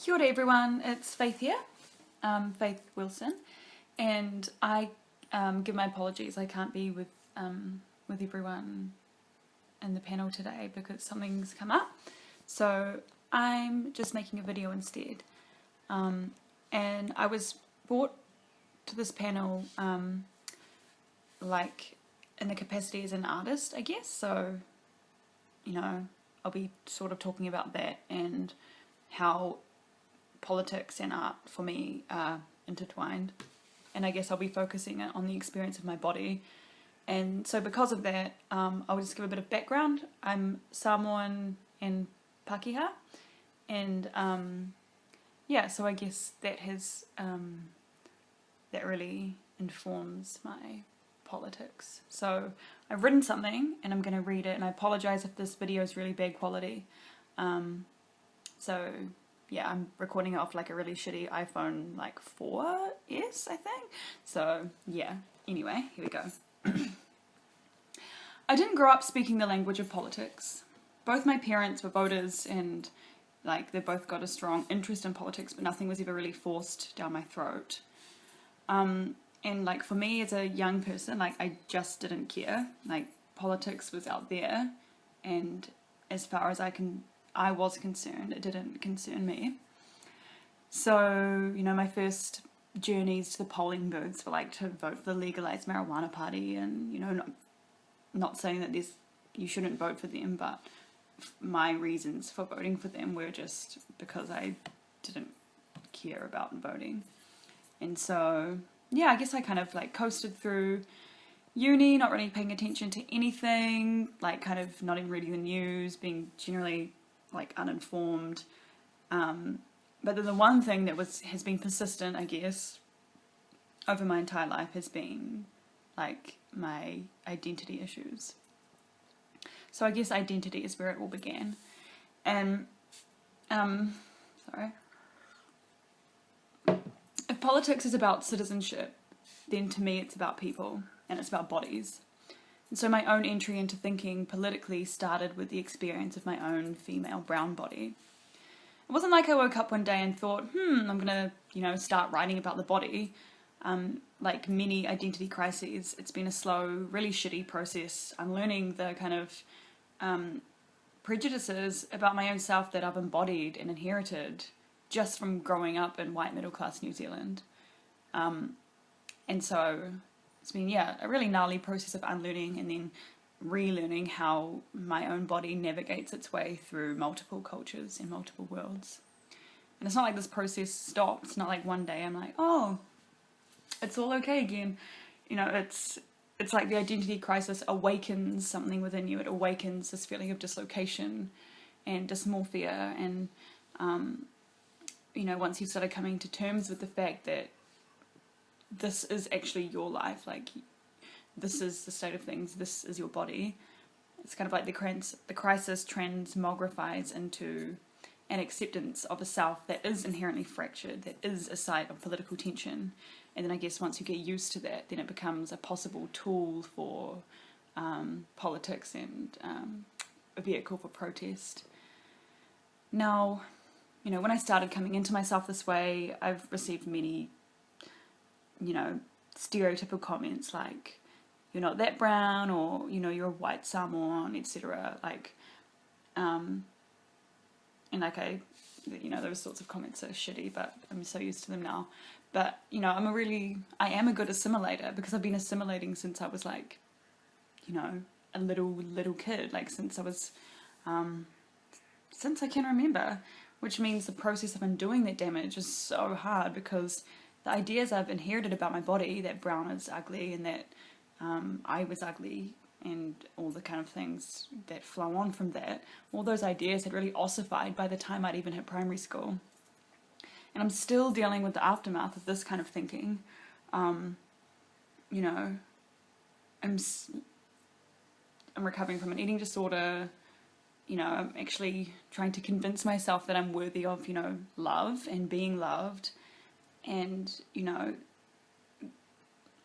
Kia ora everyone, it's Faith here, Faith Wilson, and I give my apologies. I can't be with everyone in the panel today because something's come up, so I'm just making a video instead. And I was brought to this panel like in the capacity as an artist, I guess, so I'll be sort of talking about that and how politics and art for me are intertwined, and I guess I'll be focusing on the experience of my body. And so because of that, I'll just give a bit of background. I'm Samoan and Pakeha, and yeah, so I guess that has that really informs my politics. So I've written something and I'm going to read it, and I apologize if this video is really bad quality. So yeah, I'm recording it off like a really shitty iPhone like 4S, I think. So yeah, anyway, here we go. I didn't grow up speaking the language of politics. Both my parents were voters, and like they both got a strong interest in politics, but nothing was ever really forced down my throat. And like for me as a young person, like I just didn't care. Like politics was out there, and as far as I was concerned, it didn't concern me. So, my first journeys to the polling booths were like to vote for the legalized marijuana party, and not saying that you shouldn't vote for them, but my reasons for voting for them were just because I didn't care about voting. And so yeah, I guess I kind of like coasted through uni, not really paying attention to anything, like kind of not even reading the news, being generally like uninformed. But then the one thing that has been persistent, I guess, over my entire life has been like my identity issues. So I guess identity is where it all began. And sorry. If politics is about citizenship, then to me it's about people, and it's about bodies. And so my own entry into thinking politically started with the experience of my own female brown body. It wasn't like I woke up one day and thought, I'm gonna, start writing about the body. Like many identity crises, it's been a slow, really shitty process. I'm learning the kind of prejudices about my own self that I've embodied and inherited just from growing up in white middle class New Zealand. And so it's been, a really gnarly process of unlearning and then relearning how my own body navigates its way through multiple cultures and multiple worlds. And it's not like this process stops. It's not like one day I'm like, oh, it's all okay again. It's like the identity crisis awakens something within you. It awakens this feeling of dislocation and dysmorphia, and once you've started coming to terms with the fact that this is actually your life, like this is the state of things, this is your body, it's kind of like the crisis transmogrifies into an acceptance of a self that is inherently fractured, that is a site of political tension. And then I guess once you get used to that, then it becomes a possible tool for politics and a vehicle for protest. Now, when I started coming into myself this way, I've received many, stereotypical comments like, you're not that brown, or, you're a white Samoan, etc. Like, and like those sorts of comments are shitty, but I'm so used to them now. But, I am a good assimilator, because I've been assimilating since I was like, a little kid, like since I can remember. Which means the process of undoing that damage is so hard, because the ideas I've inherited about my body, that brown is ugly and that I was ugly and all the kind of things that flow on from that, all those ideas had really ossified by the time I'd even hit primary school. And I'm still dealing with the aftermath of this kind of thinking. I'm recovering from an eating disorder. I'm actually trying to convince myself that I'm worthy of, love and being loved. And,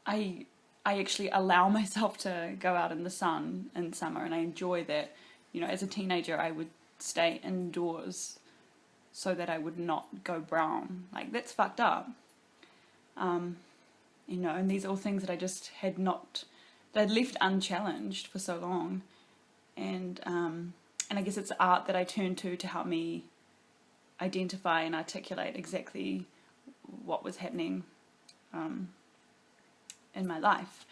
I actually allow myself to go out in the sun in summer, and I enjoy that. As a teenager, I would stay indoors so that I would not go brown. Like, that's fucked up. You know, and these are all things that I just had not, that I'd left unchallenged for so long. And I guess it's art that I turn to help me identify and articulate exactly what was happening in my life.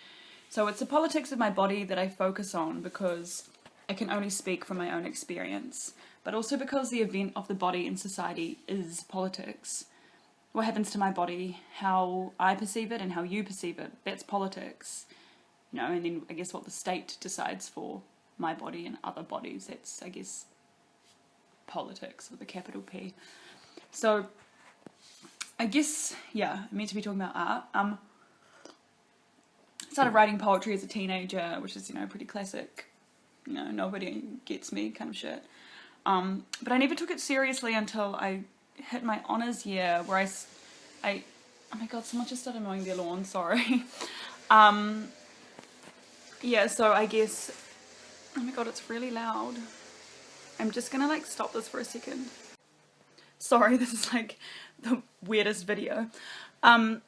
So it's the politics of my body that I focus on because I can only speak from my own experience, but also because the event of the body in society is politics. What happens to my body, how I perceive it and how you perceive it, that's politics. You know, and then I guess what the state decides for my body and other bodies, that's, I guess, politics with a capital P. So I guess, yeah, I'm meant to be talking about art. I started writing poetry as a teenager, which is, you know, pretty classic, you know, nobody gets me kind of shit. But I never took it seriously until I hit my honours year, where I oh my god, someone just started mowing their lawn, sorry. Yeah, so I guess, oh my god, it's really loud. I'm just gonna like stop this for a second. Sorry, this is like the weirdest video. And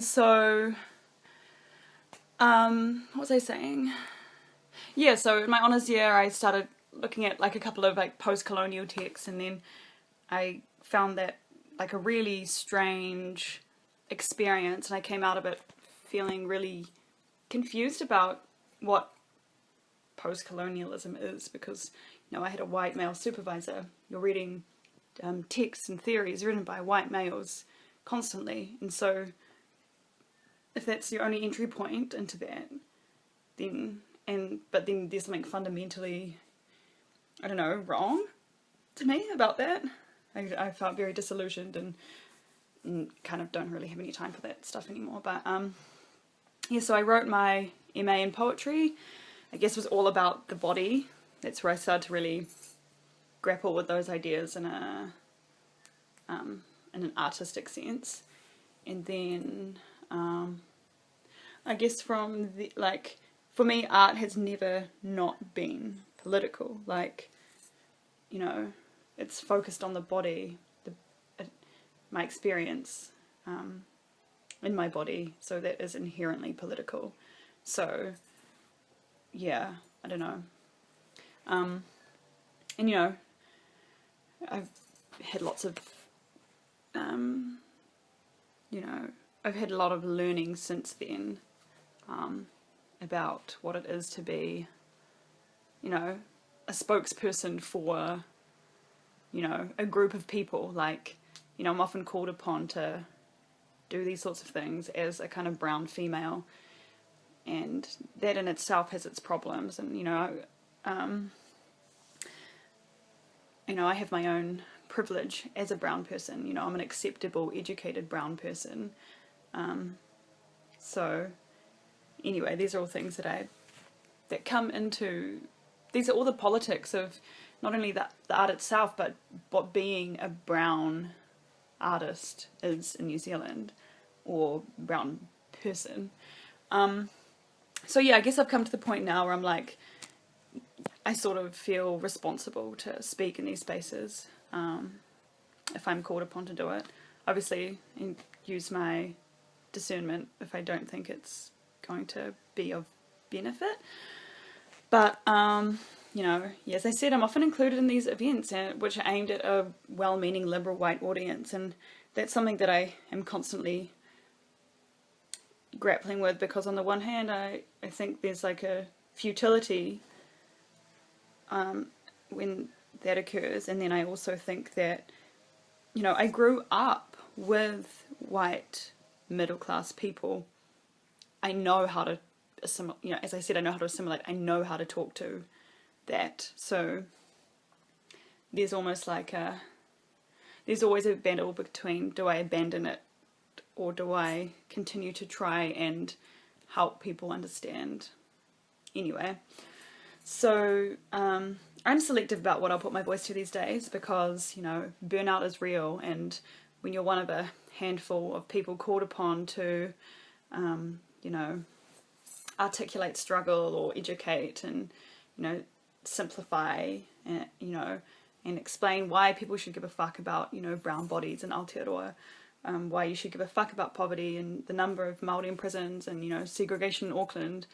so, what was I saying? Yeah, so in my honours year I started looking at like a couple of like post-colonial texts, and then I found that like a really strange experience, and I came out of it feeling really confused about what post-colonialism is, because, you know, I had a white male supervisor. You're reading texts and theories written by white males constantly, and so if that's your only entry point into that, then but then there's something fundamentally, I don't know, wrong to me about that. I felt very disillusioned and kind of don't really have any time for that stuff anymore. But yeah, so I wrote my MA in poetry. I guess it was all about the body. That's where I started to really grapple with those ideas in an artistic sense. And then I guess from the, like, for me, art has never not been political. Like, you know, it's focused on the body, my experience in my body, so that is inherently political. So, yeah, I don't know. And, you know, I've had lots of, you know, I've had a lot of learning since then about what it is to be, you know, a spokesperson for, you know, a group of people. Like, you know, I'm often called upon to do these sorts of things as a kind of brown female, and that in itself has its problems. And, you know, I have my own privilege as a brown person. You know, I'm an acceptable, educated brown person. So anyway, these are all things that come into, these are all the politics of not only the art itself, but what being a brown artist is in New Zealand, or brown person. So yeah, I guess I've come to the point now where I'm like, I sort of feel responsible to speak in these spaces, if I'm called upon to do it. Obviously, and use my discernment if I don't think it's going to be of benefit. But, you know, yeah, as I said, I'm often included in these events which are aimed at a well-meaning liberal white audience, and that's something that I am constantly grappling with, because on the one hand I think there's like a futility when that occurs, and then I also think that, you know, I grew up with white middle-class people. I know how to assimilate, you know, as I said, I know how to assimilate, I know how to talk to that. So there's almost like there's always a battle between, do I abandon it or do I continue to try and help people understand? Anyway, so I'm selective about what I'll put my voice to these days, because, you know, burnout is real, and when you're one of a handful of people called upon to, you know, articulate struggle or educate and, you know, simplify, and, you know, and explain why people should give a fuck about, you know, brown bodies in Aotearoa, why you should give a fuck about poverty and the number of Māori in prisons and, you know, segregation in Auckland,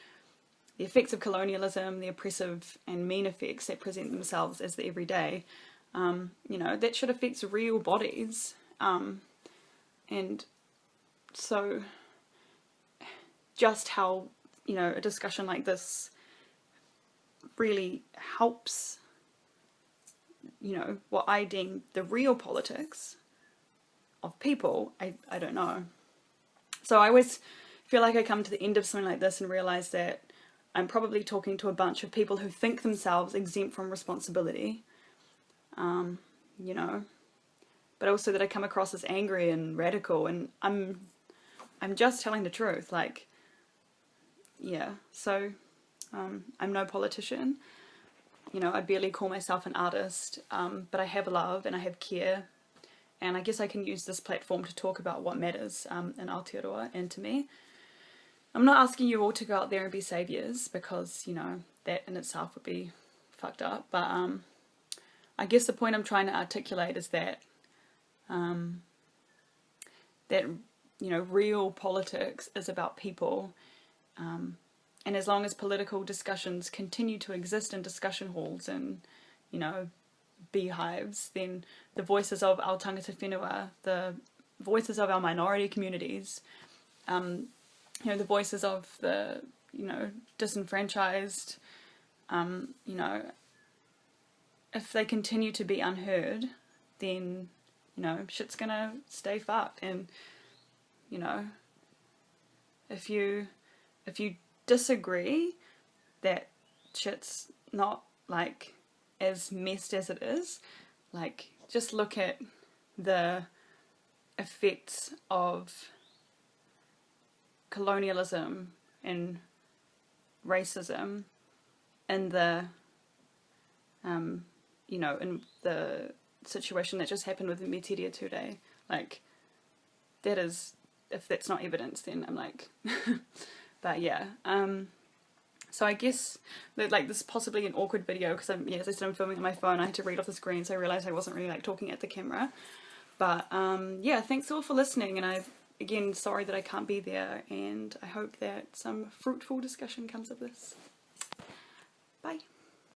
the effects of colonialism, the oppressive and mean effects that present themselves as the everyday, you know, that shit affects real bodies. And so just how, you know, a discussion like this really helps, you know, what I deem the real politics of people, I don't know. So I always feel like I come to the end of something like this and realise that I'm probably talking to a bunch of people who think themselves exempt from responsibility, you know, but also that I come across as angry and radical, and I'm just telling the truth, like, yeah, so I'm no politician, you know, I barely call myself an artist, but I have love and I have care, and I guess I can use this platform to talk about what matters in Aotearoa and to me. I'm not asking you all to go out there and be saviours, because, you know, that in itself would be fucked up, but I guess the point I'm trying to articulate is that that, you know, real politics is about people, and as long as political discussions continue to exist in discussion halls and, you know, beehives, then the voices of our tangata whenua, the voices of our minority communities, you know, the voices of the, you know, disenfranchised, you know, if they continue to be unheard, then, you know, shit's gonna stay fucked. And, you know, if you disagree that shit's not, like, as messed as it is, like, just look at the effects of colonialism and racism in the, you know, in the situation that just happened with the Metiria today. Like, that is, if that's not evidence, then I'm like, but yeah, so I guess that, like, this is possibly an awkward video, because I'm, yeah, as I said, I'm filming on my phone, I had to read off the screen, so I realised I wasn't really, like, talking at the camera, but, yeah, thanks all for listening, and again, sorry that I can't be there, and I hope that some fruitful discussion comes of this. Bye.